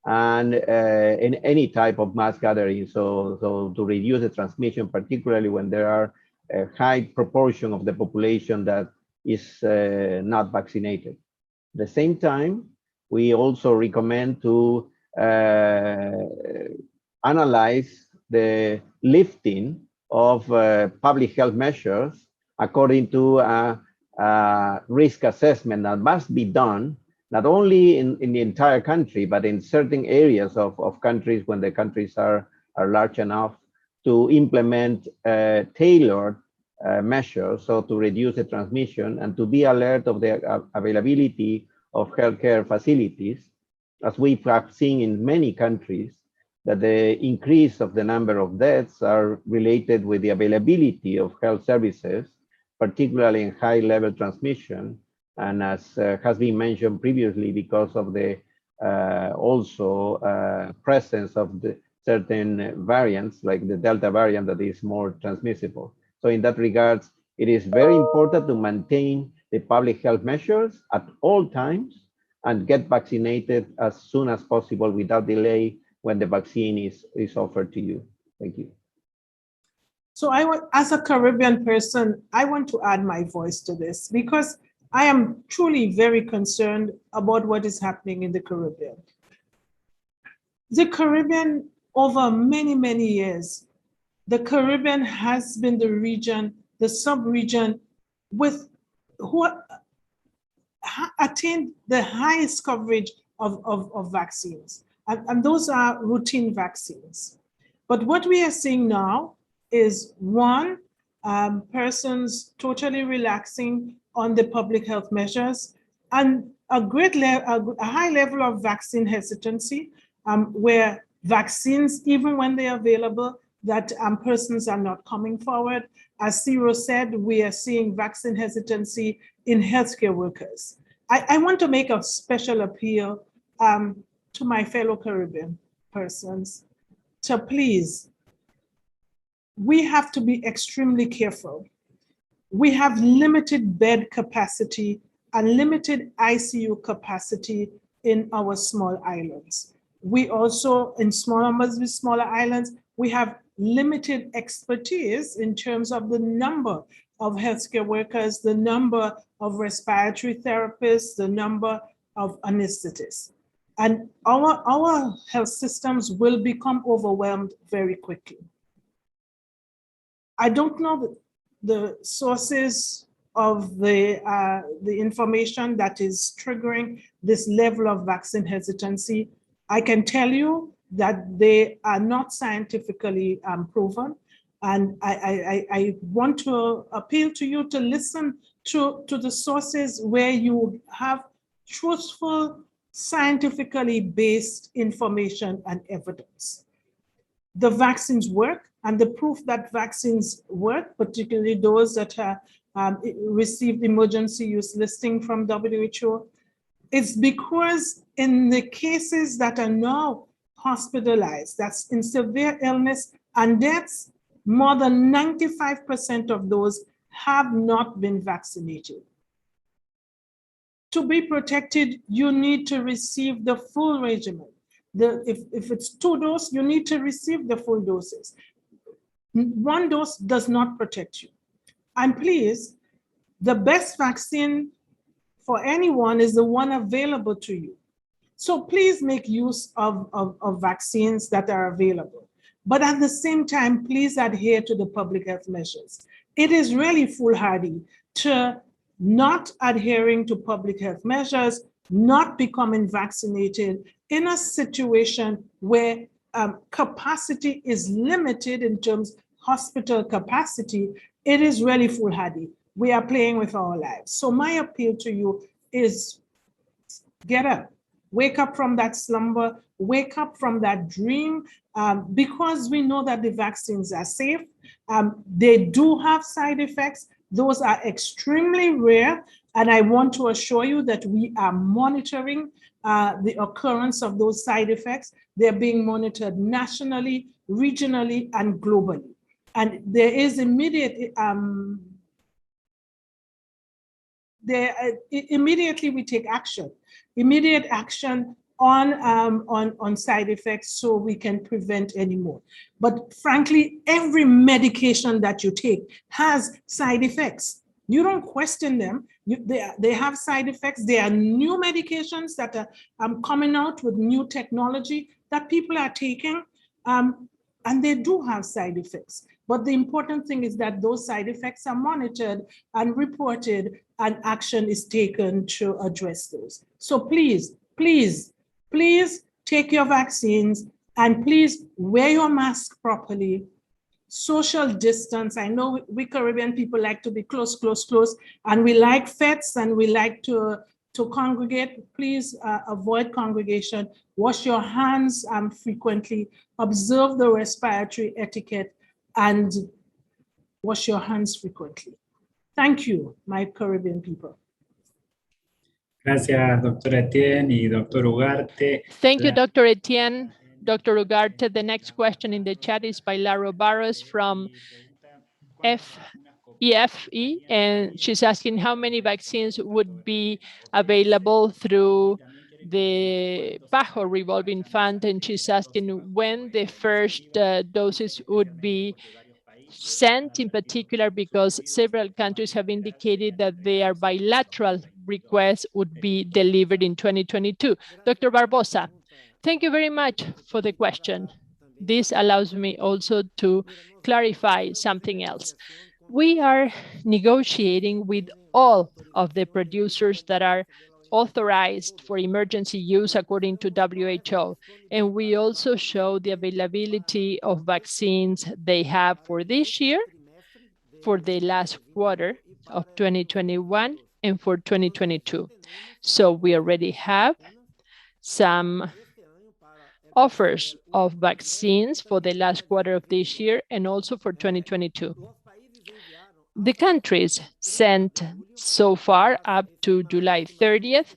and in any type of mass gathering, so to reduce the transmission, particularly when there are a high proportion of the population that is not vaccinated. At the same time, we also recommend to analyze the lifting of public health measures according to a risk assessment that must be done not only in the entire country, but in certain areas of countries when the countries are large enough to implement tailored measures, so to reduce the transmission and to be alert of the availability of healthcare facilities, as we have seen in many countries, that the increase of the number of deaths are related with the availability of health services, particularly in high-level transmission, and as has been mentioned previously, because of the presence of the certain variants, like the Delta variant that is more transmissible. So in that regards, it is very important to maintain the public health measures at all times and get vaccinated as soon as possible without delay when the vaccine is offered to you. Thank you. So as a Caribbean person, I want to add my voice to this because I am truly very concerned about what is happening in the Caribbean. The Caribbean, over many, many years, the Caribbean has been the region, the sub-region with who attained the highest coverage of vaccines. And those are routine vaccines. But what we are seeing now is one, persons totally relaxing on the public health measures and a high level of vaccine hesitancy, where vaccines, even when they're available, that persons are not coming forward. As Ciro said, we are seeing vaccine hesitancy in healthcare workers. I want to make a special appeal to my fellow Caribbean persons to please, we have to be extremely careful. We have limited bed capacity and limited ICU capacity in our small islands. We also, in smaller islands, we have limited expertise in terms of the number of healthcare workers, the number of respiratory therapists, the number of anesthetists. And our health systems will become overwhelmed very quickly. I don't know the sources of the information that is triggering this level of vaccine hesitancy. I can tell you that they are not scientifically proven. And I want to appeal to you to listen to the sources where you have truthful, scientifically based information and evidence. The vaccines work, and the proof that vaccines work, particularly those that have received emergency use listing from WHO, is because in the cases that are now hospitalized, that's in severe illness and deaths, more than 95% of those have not been vaccinated. To be protected, you need to receive the full regimen. If it's 2 doses, you need to receive the full doses. 1 dose does not protect you. And please, the best vaccine for anyone is the one available to you. So please make use of vaccines that are available. But at the same time, please adhere to the public health measures. It is really foolhardy to not adhering to public health measures, not becoming vaccinated in a situation where capacity is limited in terms of hospital capacity. It is really foolhardy. We are playing with our lives. So my appeal to you is get up, wake up from that slumber, wake up from that dream, because we know that the vaccines are safe. They do have side effects. Those are extremely rare. And I want to assure you that we are monitoring the occurrence of those side effects. They're being monitored nationally, regionally, and globally. And there is immediately we take action, immediate action on side effects so we can prevent any more. But frankly, every medication that you take has side effects. You don't question them. They have side effects. There are new medications that are coming out with new technology that people are taking, and they do have side effects. But the important thing is that those side effects are monitored and reported, and action is taken to address those. So please, please, please take your vaccines, and please wear your mask properly. Social distance. I know we Caribbean people like to be close, close, close, and we like fetes and we like to congregate. Please avoid congregation. Wash your hands frequently. Observe the respiratory etiquette and wash your hands frequently. Thank you, my Caribbean people. Gracias, doctora Etienne y doctor Ugarte. Thank you, Dr. Etienne. Dr. Ugarte, the next question in the chat is by Laro Barros from EFE, and she's asking how many vaccines would be available through the PAHO revolving fund, and she's asking when the first doses would be sent, in particular because several countries have indicated that their bilateral requests would be delivered in 2022. Dr. Barbosa, thank you very much for the question. This allows me also to clarify something else. We are negotiating with all of the producers that are authorized for emergency use according to WHO. And we also show the availability of vaccines they have for this year, for the last quarter of 2021, and for 2022. So we already have some offers of vaccines for the last quarter of this year and also for 2022. The countries sent so far up to July 30th,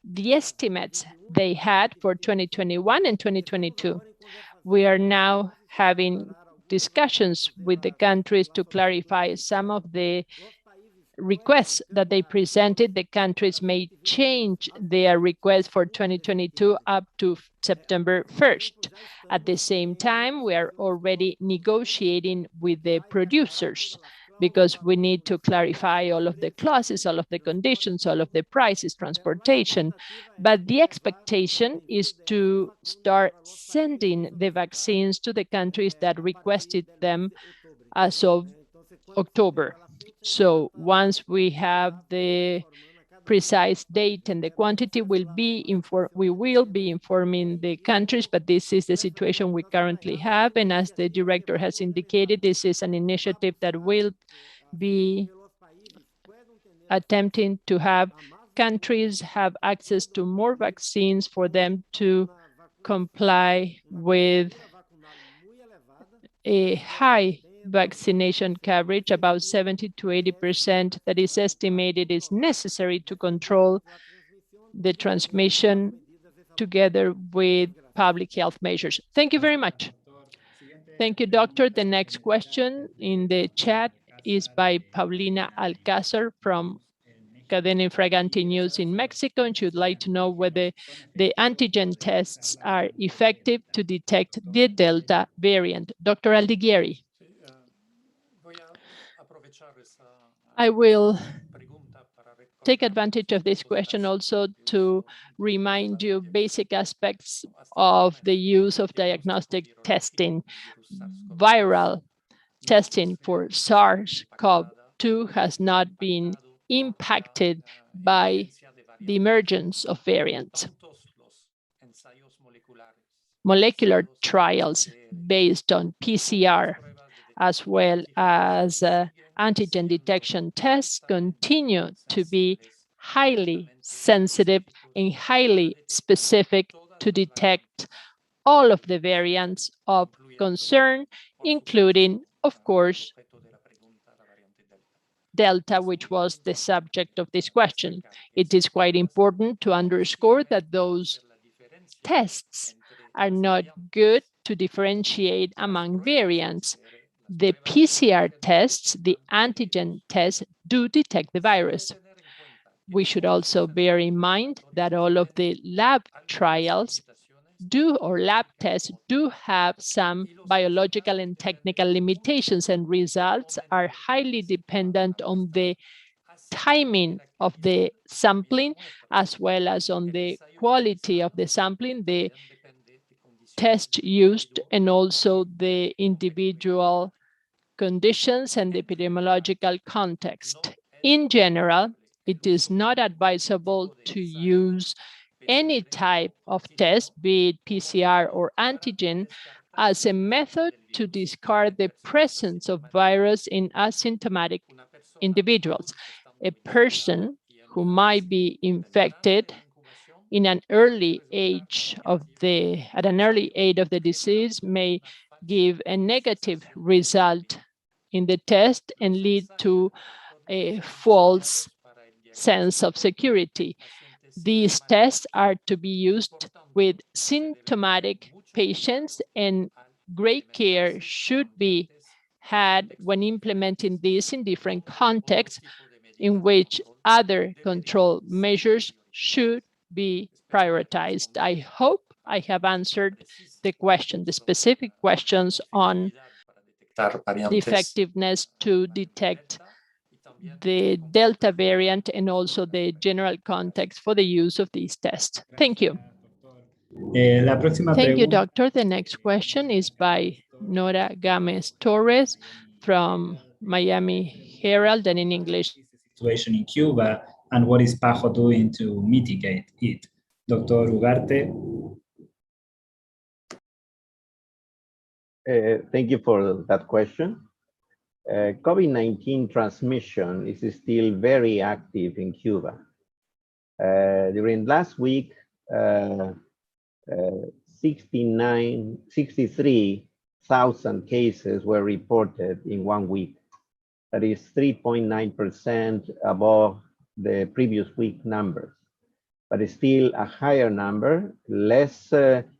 the estimates they had for 2021 and 2022. We are now having discussions with the countries to clarify some of the requests that they presented. The countries may change their request for 2022 up to September 1st. At the same time, we are already negotiating with the producers because we need to clarify all of the clauses, all of the conditions, all of the prices, transportation. But the expectation is to start sending the vaccines to the countries that requested them as of October. So once we have the precise date and the quantity, we will be informing the countries, but this is the situation we currently have. And as the director has indicated, this is an initiative that will be attempting to have countries have access to more vaccines for them to comply with a high vaccination coverage, about 70 to 80%, that is estimated is necessary to control the transmission together with public health measures. Thank you very much. Thank you, doctor. The next question in the chat is by Paulina Alcázar from Cadena Infraganti News in Mexico, and she would like to know whether the antigen tests are effective to detect the Delta variant. Dr. Aldiguieri. I will take advantage of this question also to remind you basic aspects of the use of diagnostic testing. Viral testing for SARS-CoV-2 has not been impacted by the emergence of variants. Molecular trials based on PCR as well as antigen detection tests continue to be highly sensitive and highly specific to detect all of the variants of concern, including, of course, Delta, which was the subject of this question. It is quite important to underscore that those tests are not good to differentiate among variants. The PCR tests, the antigen tests, do detect the virus. We should also bear in mind that all of the lab trials lab tests do have some biological and technical limitations, and results are highly dependent on the timing of the sampling as well as on the quality of the sampling, the test used, and also the individual conditions and the epidemiological context. In general, it is not advisable to use any type of test, be it PCR or antigen, as a method to discard the presence of virus in asymptomatic individuals. A person who might be infected in an early age of at an early age of the disease may give a negative result in the test and lead to a false sense of security. These tests are to be used with symptomatic patients, and great care should be had when implementing this in different contexts in which other control measures should be prioritized. I hope I have answered the specific questions on the effectiveness to detect the Delta variant and also the general context for the use of these tests. Thank you. Thank you, doctor. The next question is by Nora Gámez Torres from Miami Herald and in English. Situation in Cuba, and what is PAHO doing to mitigate it? Dr. Ugarte. Thank you for that question. COVID-19 transmission is still very active in Cuba. During last week, 63,000 cases were reported in 1 week. That is 3.9% above the previous week numbers, but it's still a higher number, less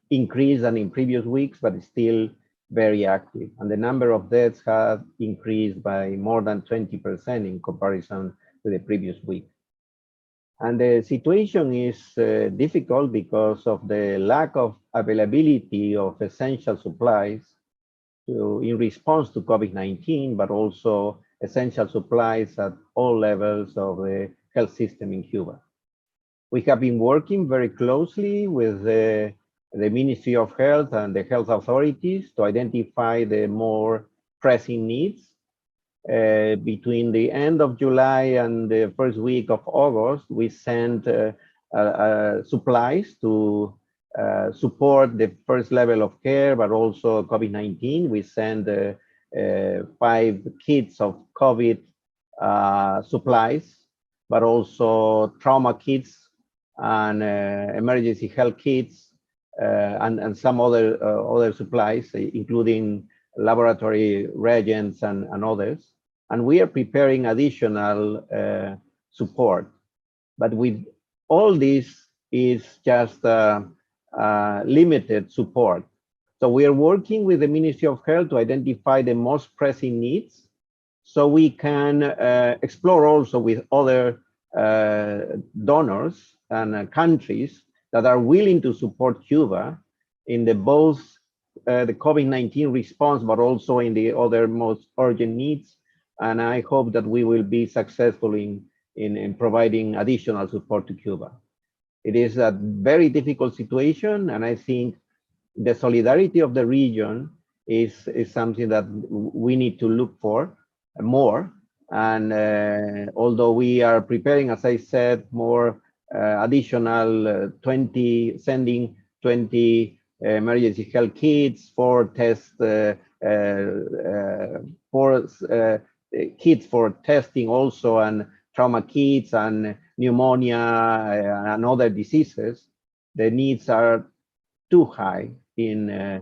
increase than in previous weeks, but it's still very active. And the number of deaths have increased by more than 20% in comparison to the previous week. And the situation is difficult because of the lack of availability of essential supplies in response to COVID-19, but also essential supplies at all levels of the health system in Cuba. We have been working very closely with the Ministry of Health and the health authorities to identify the more pressing needs. Between the end of July and the first week of August, we sent supplies to support the first level of care, but also COVID-19. We sent 5 kits of COVID supplies, but also trauma kits and emergency health kits and some other supplies, including laboratory reagents and others. And we are preparing additional support. But with all this is just limited support. So we are working with the Ministry of Health to identify the most pressing needs so we can explore also with other donors and countries that are willing to support Cuba in the both the COVID-19 response, but also in the other most urgent needs. And I hope that we will be successful in providing additional support to Cuba. It is a very difficult situation, and I think the solidarity of the region is something that we need to look for more. And although we are preparing, as I said, more additional 20, sending 20 emergency health kits, 4 tests, 4 kits for testing also, and trauma kits and pneumonia and other diseases. The needs are too high in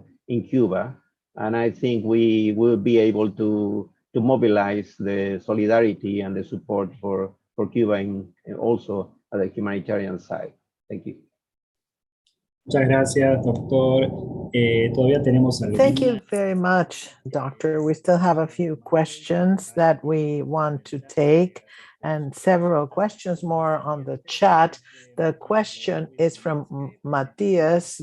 Cuba, and I think we will be able to mobilize the solidarity and the support for Cuba and also at the humanitarian side. Thank you. Muchas gracias, doctor. Todavía tenemos algunas. Thank you very much, Doctor. We still have a few questions that we want to take and several questions more on the chat. The question is from Matias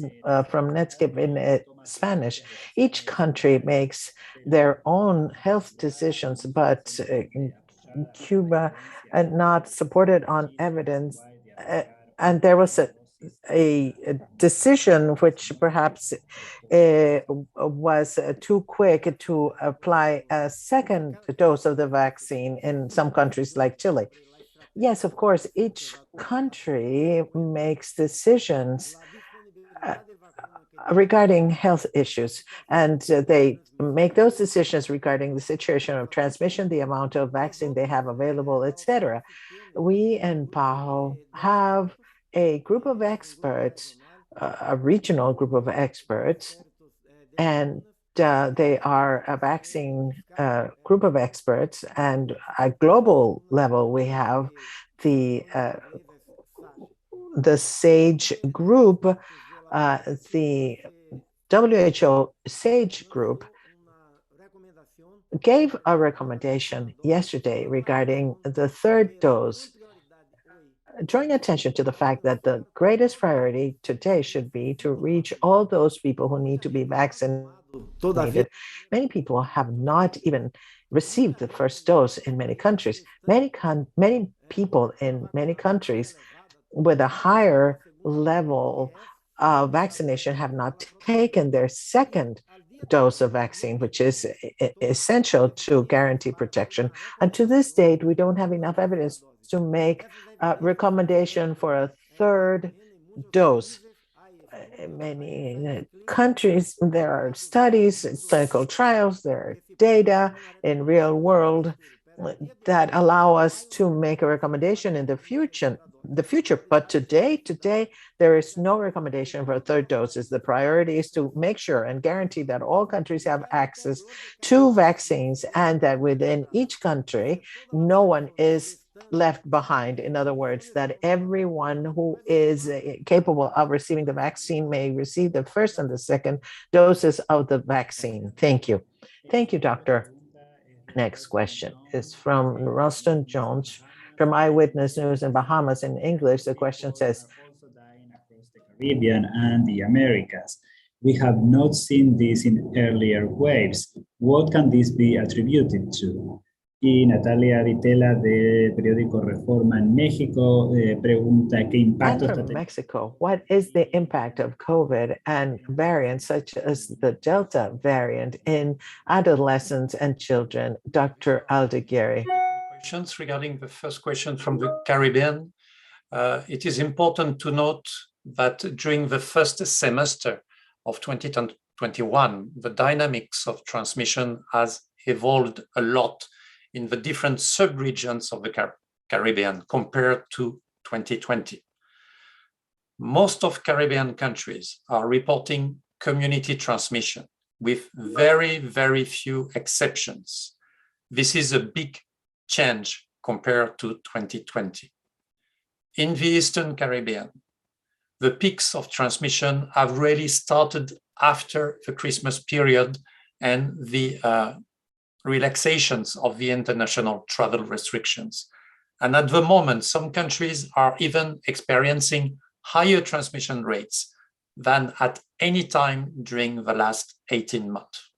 from Netscape in Spanish. Each country makes their own health decisions, but Cuba not supported on evidence. And there was a decision which perhaps was too quick to apply a second dose of the vaccine in some countries like Chile. Yes, of course, each country makes decisions regarding health issues, and they make those decisions regarding the situation of transmission, the amount of vaccine they have available, etc. We in PAHO have a group of experts, a regional group of experts, and they are a vaccine group of experts. And at global level, we have the SAGE group, the WHO SAGE group gave a recommendation yesterday regarding the third dose, drawing attention to the fact that the greatest priority today should be to reach all those people who need to be vaccinated. Many people have not even received the first dose in many countries. Many people in many countries with a higher level of vaccination have not taken their second dose of vaccine, which is essential to guarantee protection. And to this date, we don't have enough evidence to make a recommendation for a third dose. In many countries, there are studies, clinical trials, there are data in real world that allow us to make a recommendation in the future. But today, there is no recommendation for a third dose. The priority is to make sure and guarantee that all countries have access to vaccines, and that within each country, no one is left behind. In other words, that everyone who is capable of receiving the vaccine may receive the first and the second doses of the vaccine. Thank you. Thank you, Doctor. Next question is from Ralston Jones from Eyewitness News in Bahamas in English. The question says, also dying across the Caribbean and the Americas. We have not seen this in earlier waves. What can this be attributed to? Y Natalia Vitela del periódico Reforma en México pregunta qué impacto And está from teniendo. Mexico, what is the impact of COVID and variants such as the Delta variant in adolescents and children? Dr. Aldeguerri. Questions regarding the first question from the Caribbean. It is important to note that during the first semester of 2021, the dynamics of transmission has evolved a lot in the different subregions of the Caribbean compared to 2020. Most of Caribbean countries are reporting community transmission with very, very few exceptions. This is a big change compared to 2020. In the Eastern Caribbean, the peaks of transmission have really started after the Christmas period and the relaxations of the international travel restrictions. And at the moment, some countries are even experiencing higher transmission rates than at any time during the last 18 months.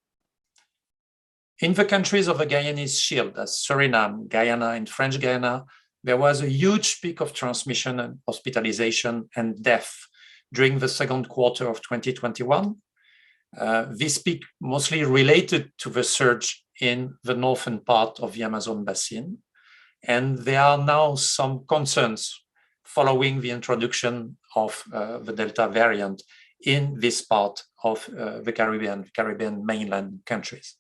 In the countries of the Guyanese Shield, as Suriname, Guyana, and French Guiana, there was a huge peak of transmission and hospitalization and death during the second quarter of 2021. This peak mostly related to the surge in the northern part of the Amazon basin. And there are now some concerns following the introduction of the Delta variant in this part of the Caribbean mainland countries.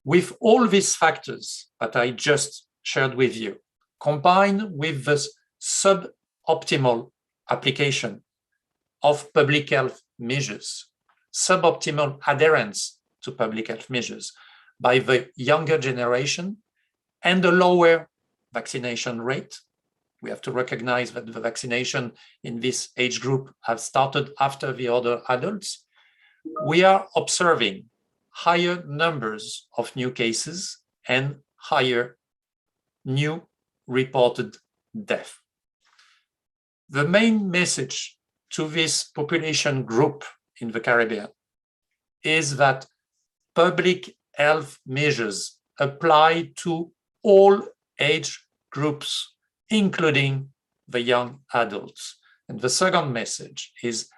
With all these factors that I just shared with you, combined with the suboptimal application of public health measures, suboptimal adherence to public health measures by the younger generation, and a lower vaccination rate. We have to recognize that the vaccination in this age group has started after the other adults. We are observing higher numbers of new cases and higher new reported death. The main message to this population group in the Caribbean is that public health measures apply to all age groups, including the young adults. And the second message is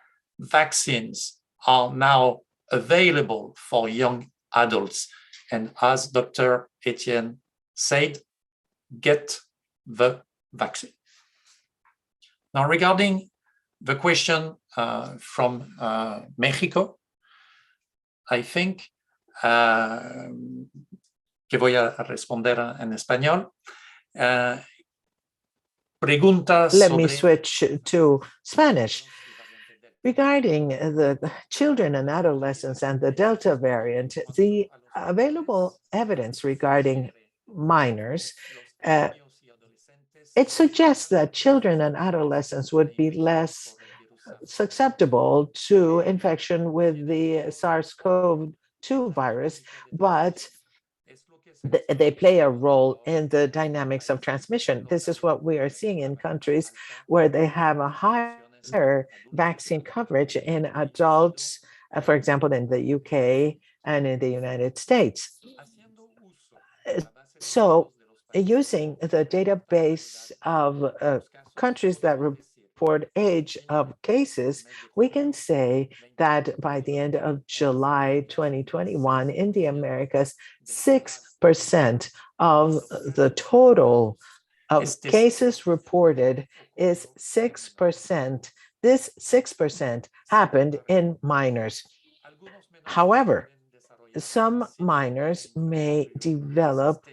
vaccines are now available for young adults. And as Dr. Etienne said, get the vaccine. Now, regarding the question from Mexico, I think que voy a responder en español. Let me switch to Spanish. Regarding the children and adolescents and the Delta variant, the available evidence regarding minors, it suggests that children and adolescents would be less susceptible to infection with the SARS-CoV-2 virus, but they play a role in the dynamics of transmission. This is what we are seeing in countries where they have a higher vaccine coverage in adults, for example, in the UK and in the United States. So using the database of countries that report age of cases, we can say that by the end of July 2021 in the Americas, 6% of the total of cases reported is 6%. This 6% happened in minors. However, some minors may develop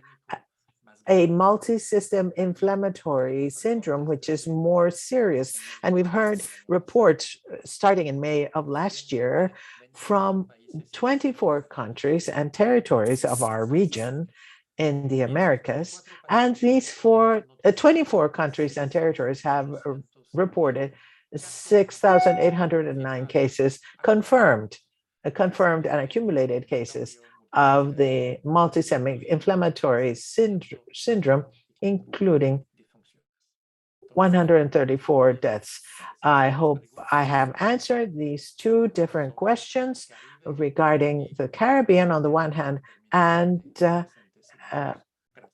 a multi-system inflammatory syndrome, which is more serious. And we've heard reports starting in May of last year from 24 countries and territories of our region in the Americas. And these 24 countries and territories have reported 6,809 cases confirmed and accumulated cases of the multisystemic inflammatory syndrome, including 134 deaths. I hope I have answered these two different questions regarding the Caribbean on the one hand and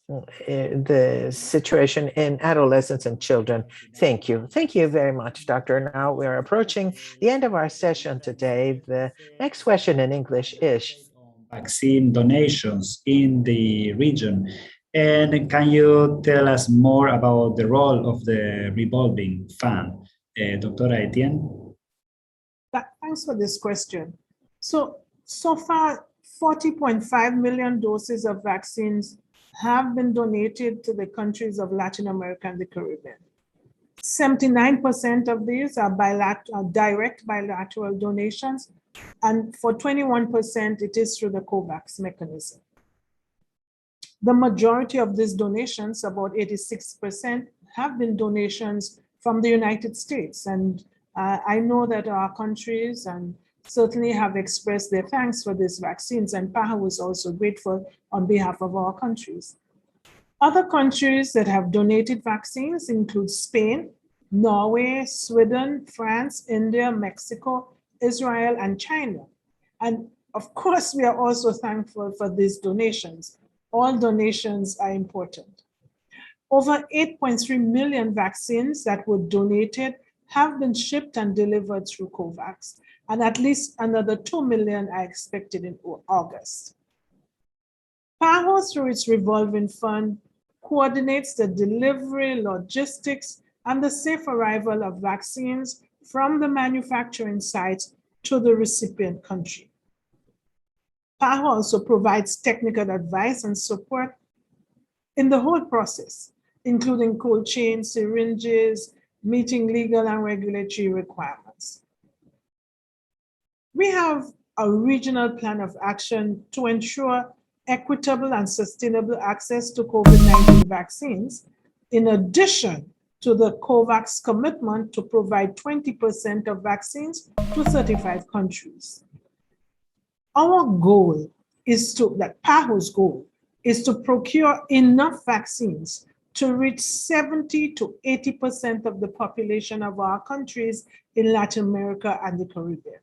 the situation in adolescents and children. Thank you. Thank you very much, Doctor. Now we are approaching the end of our session today. The next question in English is vaccine donations in the region. And can you tell us more about the role of the revolving fund, Dr. Etienne? Thanks for this question. So far, 40.5 million doses of vaccines have been donated to the countries of Latin America and the Caribbean. 79% of these are direct bilateral donations, and for 21%, it is through the COVAX mechanism. The majority of these donations, about 86%, have been donations from the United States. And I know that our countries and certainly have expressed their thanks for these vaccines, and PAHO is also grateful on behalf of our countries. Other countries that have donated vaccines include Spain, Norway, Sweden, France, India, Mexico, Israel, and China. And of course, we are also thankful for these donations. All donations are important. Over 8.3 million vaccines that were donated have been shipped and delivered through COVAX, and at least another 2 million are expected in August. PAHO, through its revolving fund, coordinates the delivery, logistics, and the safe arrival of vaccines from the manufacturing sites to the recipient country. PAHO also provides technical advice and support in the whole process, including cold chain, syringes, meeting legal and regulatory requirements. We have a regional plan of action to ensure equitable and sustainable access to COVID-19 vaccines, in addition to the COVAX commitment to provide 20% of vaccines to 35 countries. Our goal is PAHO's goal is to procure enough vaccines to reach 70 to 80% of the population of our countries in Latin America and the Caribbean.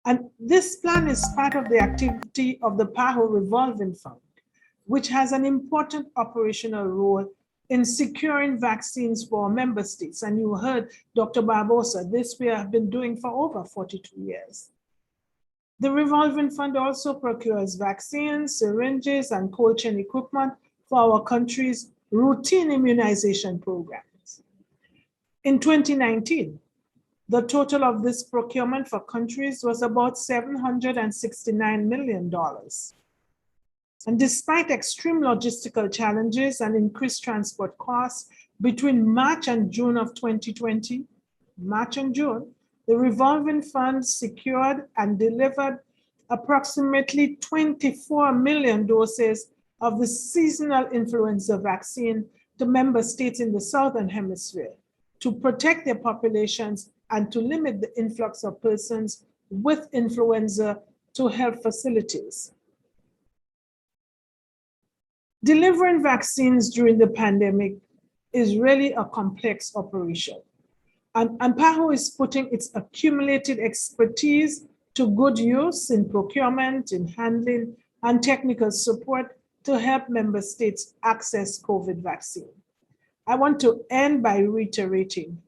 And this plan is part of the activity of the PAHO Revolving Fund, which has an important operational role in securing vaccines for member states. And you heard Dr. Barbosa, this we have been doing for over 42 years. The Revolving Fund also procures vaccines, syringes, and cold chain equipment for our country's routine immunization programs. In 2019, the total of this procurement for countries was about $769 million. And despite extreme logistical challenges and increased transport costs between March and June of 2020, the Revolving Fund secured and delivered approximately 24 million doses of the seasonal influenza vaccine to member states in the Southern Hemisphere to protect their populations and to limit the influx of persons with influenza to health facilities. Delivering vaccines during the pandemic is really a complex operation. And PAHO is putting its accumulated expertise to good use in procurement, in handling, and technical support to help member states access COVID vaccine. I want to end by reiterating,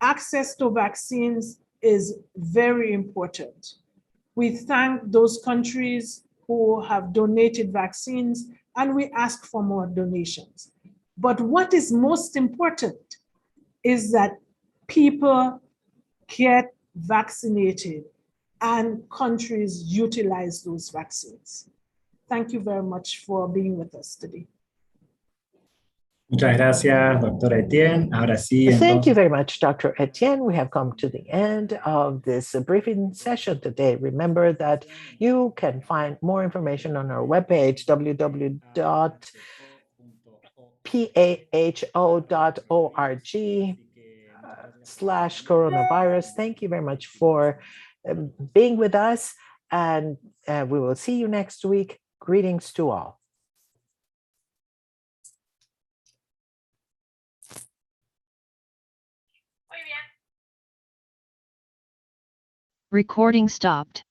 access to vaccines is very important. We thank those countries who have donated vaccines, and we ask for more donations. But what is most important is that people get vaccinated and countries utilize those vaccines. Thank you very much for being with us today. Muchas gracias, doctora Etienne. Ahora sí, Thank you very much, Dr. Etienne. We have come to the end of this briefing session today. Remember that you can find more information on our webpage, www.paho.org/coronavirus. Thank you very much for being with us, and we will see you next week. Greetings to all. Recording stopped.